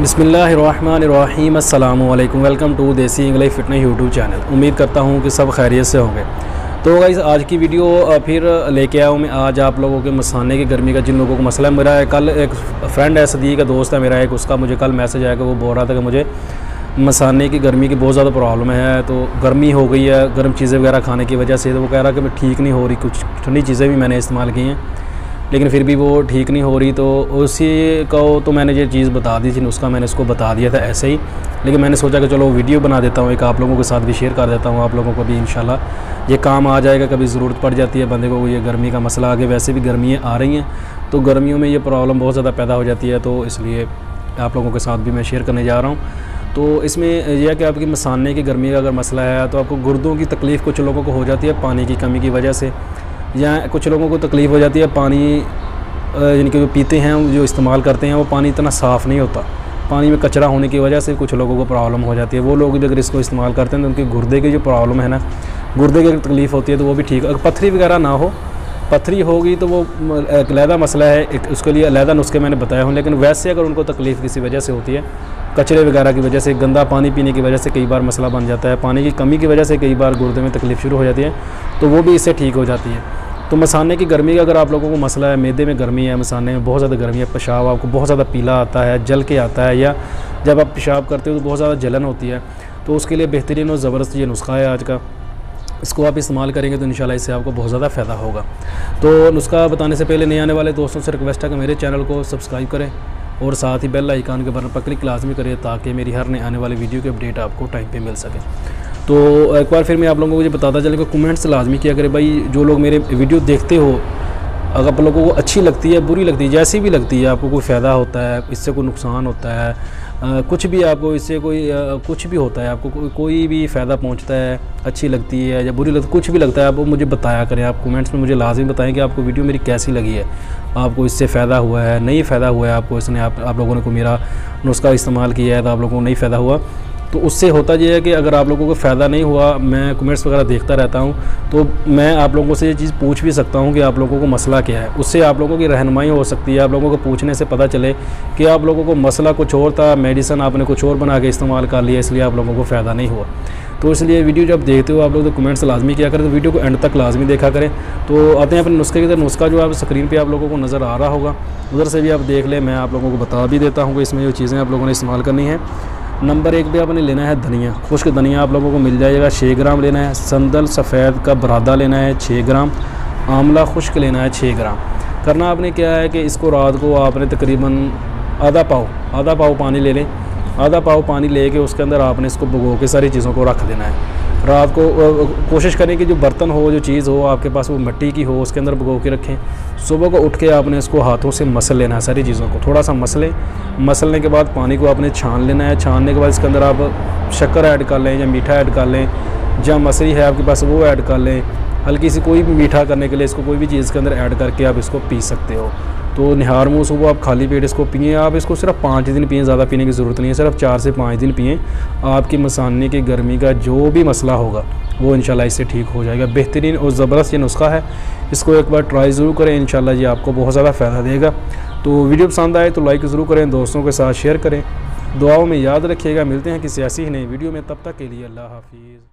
बिस्मिल्लाहिर्रहमानिर्रहीम अस्सलामु अलैकुम। वेलकम टू देसी इंग्लिश फिटनेस यूट्यूब चैनल। उम्मीद करता हूँ कि सब खैरियत से होंगे। तो गाइस आज की वीडियो फिर लेके आया हूँ मैं आज आप लोगों के मसाने की गर्मी का, जिन लोगों को मसला है। मेरा कल एक फ्रेंड है, सदीक का दोस्त है मेरा एक, उसका मुझे कल मैसेज आया कि वो बोल रहा था कि मुझे मसाने की गर्मी की बहुत ज़्यादा प्रॉब्लम है, तो गर्मी हो गई है गर्म चीज़ें वगैरह खाने की वजह से। तो वो कह रहा कि मैं ठीक नहीं हो रही, कुछ ठंडी चीज़ें भी मैंने इस्तेमाल की हैं लेकिन फिर भी वो ठीक नहीं हो रही। तो उसी को तो मैंने ये चीज़ बता दी थी, नुस्खा मैंने उसको बता दिया था ऐसे ही, लेकिन मैंने सोचा कि चलो वीडियो बना देता हूँ, एक आप लोगों के साथ भी शेयर कर देता हूँ, आप लोगों को भी इंशाल्लाह ये काम आ जाएगा। कभी ज़रूरत पड़ जाती है बंदे को, ये गर्मी का मसला आगे वैसे भी गर्मियाँ आ रही हैं तो गर्मियों में ये प्रॉब्लम बहुत ज़्यादा पैदा हो जाती है, तो इसलिए आप लोगों के साथ भी मैं शेयर करने जा रहा हूँ। तो इसमें यह है कि आपकी मसाने की गर्मी का अगर मसला है तो आपको गुर्दों की तकलीफ़ कुछ लोगों को हो जाती है पानी की कमी की वजह से, या कुछ लोगों को तकलीफ़ हो जाती है पानी यानी कि जो पीते हैं जो इस्तेमाल करते हैं वो पानी इतना साफ़ नहीं होता, पानी में कचरा होने की वजह से कुछ लोगों को प्रॉब्लम हो जाती है। वो लोग अगर इसको इस्तेमाल करते हैं तो उनके गुर्दे की जो प्रॉब्लम है ना, गुर्दे की तकलीफ़ होती है तो वो भी ठीक। अगर पथरी वगैरह ना हो, पथरी होगी तो वो एक अलहदा मसला है, एक उसके लिए अलहदा नुस्खे मैंने बताया हूँ। लेकिन वैसे अगर उनको तकलीफ़ किसी वजह से होती है, कचरे वगैरह की वजह से, गंदा पानी पीने की वजह से कई बार मसला बन जाता है, पानी की कमी की वजह से कई बार गुर्दे में तकलीफ़ शुरू हो जाती है, तो वो भी इससे ठीक हो जाती है। तो मसाने की गर्मी का अगर आप लोगों को मसला है, मैदे में गर्मी है, मसाने में बहुत ज़्यादा गर्मी है, पेशाब आपको बहुत ज़्यादा पीला आता है, जल के आता है, या जब आप पेशाब करते हो तो बहुत ज़्यादा जलन होती है, तो उसके लिए बेहतरीन और ज़बरदस्त ये नुस्खा है आज का। इसको आप इस्तेमाल करेंगे तो इंशाल्लाह इससे आपको बहुत ज़्यादा फ़ायदा होगा। तो नुस्खा बताने से पहले नए आने वाले दोस्तों से रिक्वेस्ट है कि मेरे चैनल को सब्सक्राइब करें और साथ ही बेल आइकन के बटन पर क्लिक लाजमी करें ताकि मेरी हर नए आने वाली वीडियो की अपडेट आपको टाइम पे मिल सके। तो एक बार फिर मैं आप लोगों को ये बताता चले कि कमेंट्स लाजमी किया करें भाई, जो लोग मेरे वीडियो देखते हो, अगर आप लोगों को अच्छी लगती है बुरी लगती है जैसी भी लगती है, आपको कोई फ़ायदा होता है, इससे कोई नुकसान होता है, कुछ भी आपको इससे कोई कुछ भी होता है, आपको कोई भी फ़ायदा पहुंचता है, अच्छी लगती है या बुरी लगती है, कुछ भी लगता है, आप वो मुझे बताया करें। आप कमेंट्स में मुझे लाजमी बताएं कि आपको वीडियो मेरी कैसी लगी है, आपको इससे फ़ायदा हुआ है नहीं फ़ायदा हुआ है, आपको इसने आप लोगों ने को मेरा नुस्खा इस्तेमाल किया है तो आप लोगों को नहीं फ़ायदा हुआ। तो उससे होता ये है कि अगर आप लोगों को फ़ायदा नहीं हुआ, मैं कमेंट्स वगैरह देखता रहता हूँ तो मैं आप लोगों से ये चीज़ पूछ भी सकता हूँ कि आप लोगों को मसला क्या है, उससे आप लोगों की रहनुमाई हो सकती है। आप लोगों को पूछने से पता चले कि आप लोगों को मसला कुछ और था, मेडिसिन आपने कुछ और बना के इस्तेमाल कर लिया इसलिए आप लोगों को फ़ायदा नहीं हुआ। तो इसलिए वीडियो जब देखते हो आप लोग तो कमेंट्स लाजमी किया करें, तो वीडियो को एंड तक लाजमी देखा करें। तो आते हैं अपने नुस्खे की तरफ। नुस्खा जो आप स्क्रीन पे आप लोगों को नज़र आ रहा होगा, उधर से भी आप देख लें, मैं आप लोगों को बता भी देता हूँ कि इसमें जो चीज़ें आप लोगों ने इस्तेमाल करनी है। नंबर 1 पे आपने लेना है धनिया, खुश्क धनिया आप लोगों को मिल जाएगा 6 ग्राम लेना है। संदल सफ़ेद का बरादा लेना है 6 ग्राम। आंवला खुश्क लेना है 6 ग्राम। करना आपने क्या है कि इसको रात को आपने तकरीबन आधा पाव पानी ले लें। आधा पाव पानी लेके उसके अंदर आपने इसको भिगो के सारी चीज़ों को रख देना है। रात को कोशिश करें कि जो बर्तन हो, जो चीज़ हो आपके पास वो मिट्टी की हो, उसके अंदर भिगो के रखें। सुबह को उठ के आपने इसको हाथों से मसल लेना है, सारी चीज़ों को थोड़ा सा मसलने के बाद पानी को आपने छान लेना है। छानने के बाद इसके अंदर आप शक्कर ऐड कर लें या मीठा ऐड कर लें, या मसरी है आपके पास वो ऐड कर लें। हल्की सी कोई भी मीठा करने के लिए इसको कोई भी चीज़ के अंदर ऐड करके आप इसको पी सकते हो। तो निहार मुँह सुबह आप खाली पेट इसको पिए। आप इसको सिर्फ 5 दिन पिए, ज़्यादा पीने की ज़रूरत नहीं है, सिर्फ 4 से 5 दिन पिए। आपकी मसाने की गर्मी का जो भी मसला होगा वो इंशाल्लाह इससे ठीक हो जाएगा। बेहतरीन और ज़बरदस्त ये नुस्खा है, इसको एक बार ट्राई ज़रूर करें, इंशाल्लाह ये आपको बहुत ज़्यादा फ़ायदा देगा। तो वीडियो पसंद आए तो लाइक ज़रूर करें, दोस्तों के साथ शेयर करें, दुआओं में याद रखिएगा। मिलते हैं किसी ऐसी ही नई वीडियो में, तब तक के लिए अल्लाह हाफिज़।